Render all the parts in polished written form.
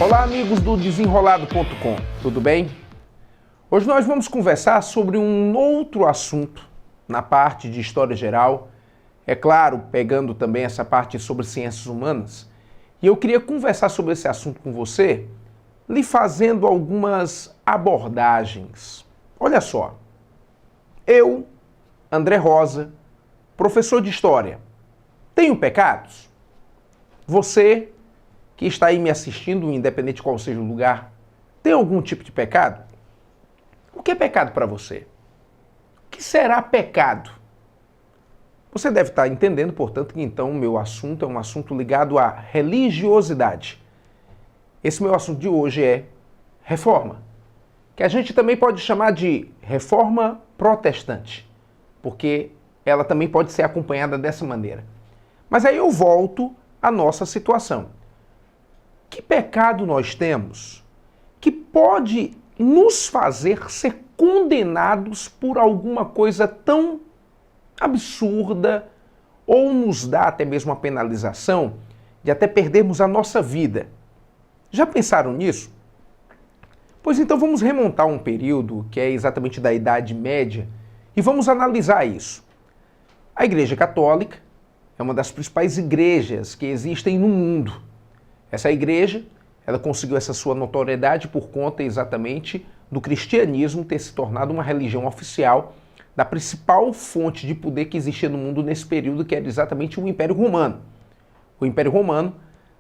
Olá, amigos do Desenrolado.com, tudo bem? Hoje nós vamos conversar sobre um outro assunto na parte de História Geral, é claro, pegando também essa parte sobre ciências humanas, e eu queria conversar sobre esse assunto com você, lhe fazendo algumas abordagens. Olha só, eu, André Rosa, professor de História, tenho pecados? Você, que está aí me assistindo, independente de qual seja o lugar, tem algum tipo de pecado? O que é pecado para você? O que será pecado? Você deve estar entendendo, portanto, que então o meu assunto é um assunto ligado à religiosidade. Esse meu assunto de hoje é reforma, que a gente também pode chamar de reforma protestante, porque ela também pode ser acompanhada dessa maneira. Mas aí eu volto à nossa situação. Que pecado nós temos que pode nos fazer ser condenados por alguma coisa tão absurda ou nos dá até mesmo a penalização de até perdermos a nossa vida? Já pensaram nisso? Pois então vamos remontar um período que é exatamente da Idade Média e vamos analisar isso. A Igreja Católica é uma das principais igrejas que existem no mundo. Essa igreja, ela conseguiu essa sua notoriedade por conta exatamente do cristianismo ter se tornado uma religião oficial da principal fonte de poder que existia no mundo nesse período, que era exatamente o Império Romano. O Império Romano,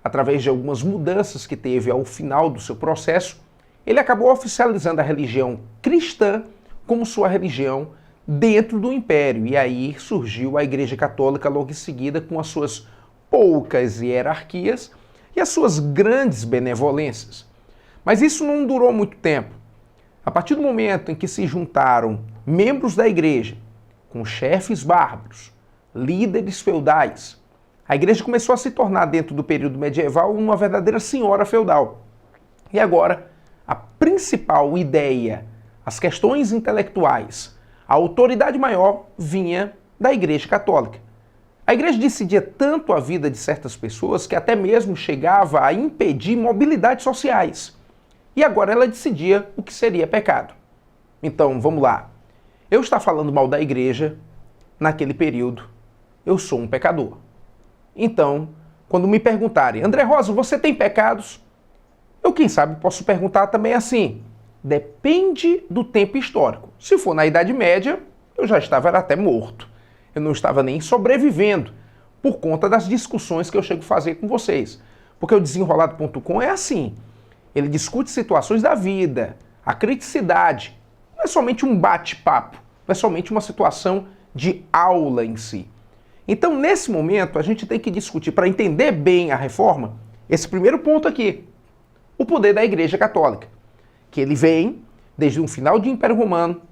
através de algumas mudanças que teve ao final do seu processo, ele acabou oficializando a religião cristã como sua religião dentro do Império. E aí surgiu a Igreja Católica logo em seguida com as suas poucas hierarquias e as suas grandes benevolências. Mas isso não durou muito tempo. A partir do momento em que se juntaram membros da igreja com chefes bárbaros, líderes feudais, a igreja começou a se tornar, dentro do período medieval, uma verdadeira senhora feudal. E agora, a principal ideia, as questões intelectuais, a autoridade maior vinha da Igreja Católica. A igreja decidia tanto a vida de certas pessoas que até mesmo chegava a impedir mobilidades sociais. E agora ela decidia o que seria pecado. Então, vamos lá. Eu estar falando mal da igreja, naquele período, eu sou um pecador. Então, quando me perguntarem, André Rosa, você tem pecados? Eu, quem sabe, posso perguntar também assim, depende do tempo histórico. Se for na Idade Média, eu já estava até morto. Eu não estava nem sobrevivendo por conta das discussões que eu chego a fazer com vocês. Porque o Desenrolado.com é assim. Ele discute situações da vida, a criticidade. Não é somente um bate-papo, não é somente uma situação de aula em si. Então, nesse momento, a gente tem que discutir, para entender bem a reforma, esse primeiro ponto aqui. O poder da Igreja Católica. Que ele vem desde um final de Império Romano,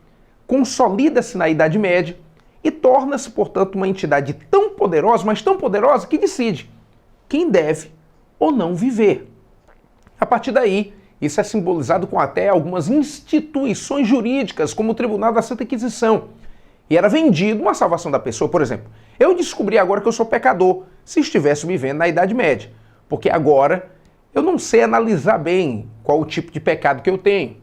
consolida-se na Idade Média, e torna-se, portanto, uma entidade tão poderosa, mas tão poderosa, que decide quem deve ou não viver. A partir daí, isso é simbolizado com até algumas instituições jurídicas, como o Tribunal da Santa Inquisição. E era vendido uma salvação da pessoa. Por exemplo, eu descobri agora que eu sou pecador, se estivesse vivendo na Idade Média. Porque agora eu não sei analisar bem qual o tipo de pecado que eu tenho.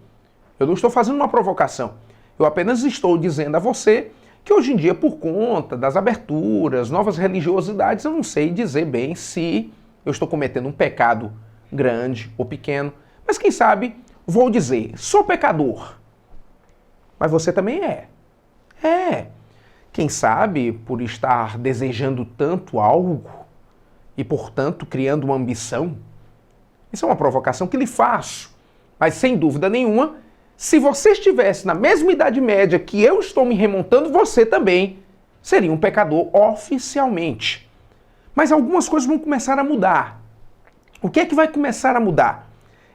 Eu não estou fazendo uma provocação. Eu apenas estou dizendo a você que hoje em dia, por conta das aberturas, novas religiosidades, eu não sei dizer bem se eu estou cometendo um pecado grande ou pequeno. Mas quem sabe, vou dizer, sou pecador. Mas você também é. É. Quem sabe, por estar desejando tanto algo e, portanto, criando uma ambição, isso é uma provocação que lhe faço. Mas, sem dúvida nenhuma, se você estivesse na mesma Idade Média que eu estou me remontando, você também seria um pecador oficialmente. Mas algumas coisas vão começar a mudar. O que é que vai começar a mudar?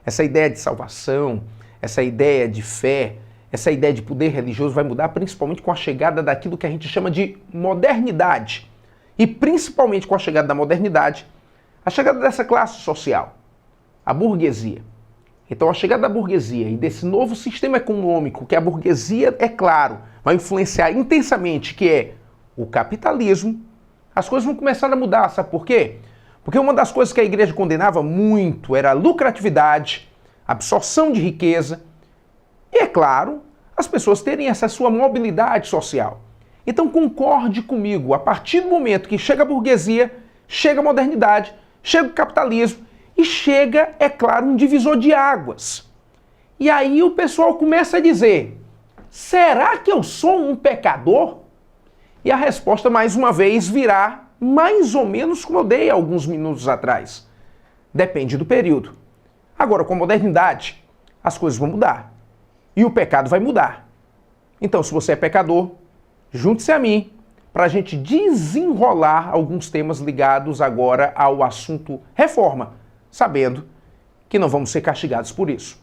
Essa ideia de salvação, essa ideia de fé, essa ideia de poder religioso vai mudar principalmente com a chegada daquilo que a gente chama de modernidade. E principalmente com a chegada da modernidade, a chegada dessa classe social, a burguesia. Então, a chegada da burguesia e desse novo sistema econômico que a burguesia, é claro, vai influenciar intensamente, que é o capitalismo, as coisas vão começar a mudar. Sabe por quê? Porque uma das coisas que a igreja condenava muito era a lucratividade, a absorção de riqueza e, é claro, as pessoas terem essa sua mobilidade social. Então concorde comigo, a partir do momento que chega a burguesia, chega a modernidade, chega o capitalismo e chega, é claro, um divisor de águas. E aí o pessoal começa a dizer, será que eu sou um pecador? E a resposta, mais uma vez, virá mais ou menos como eu dei alguns minutos atrás. Depende do período. Agora, com a modernidade, as coisas vão mudar. E o pecado vai mudar. Então, se você é pecador, junte-se a mim para a gente desenrolar alguns temas ligados agora ao assunto reforma, sabendo que não vamos ser castigados por isso.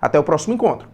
Até o próximo encontro.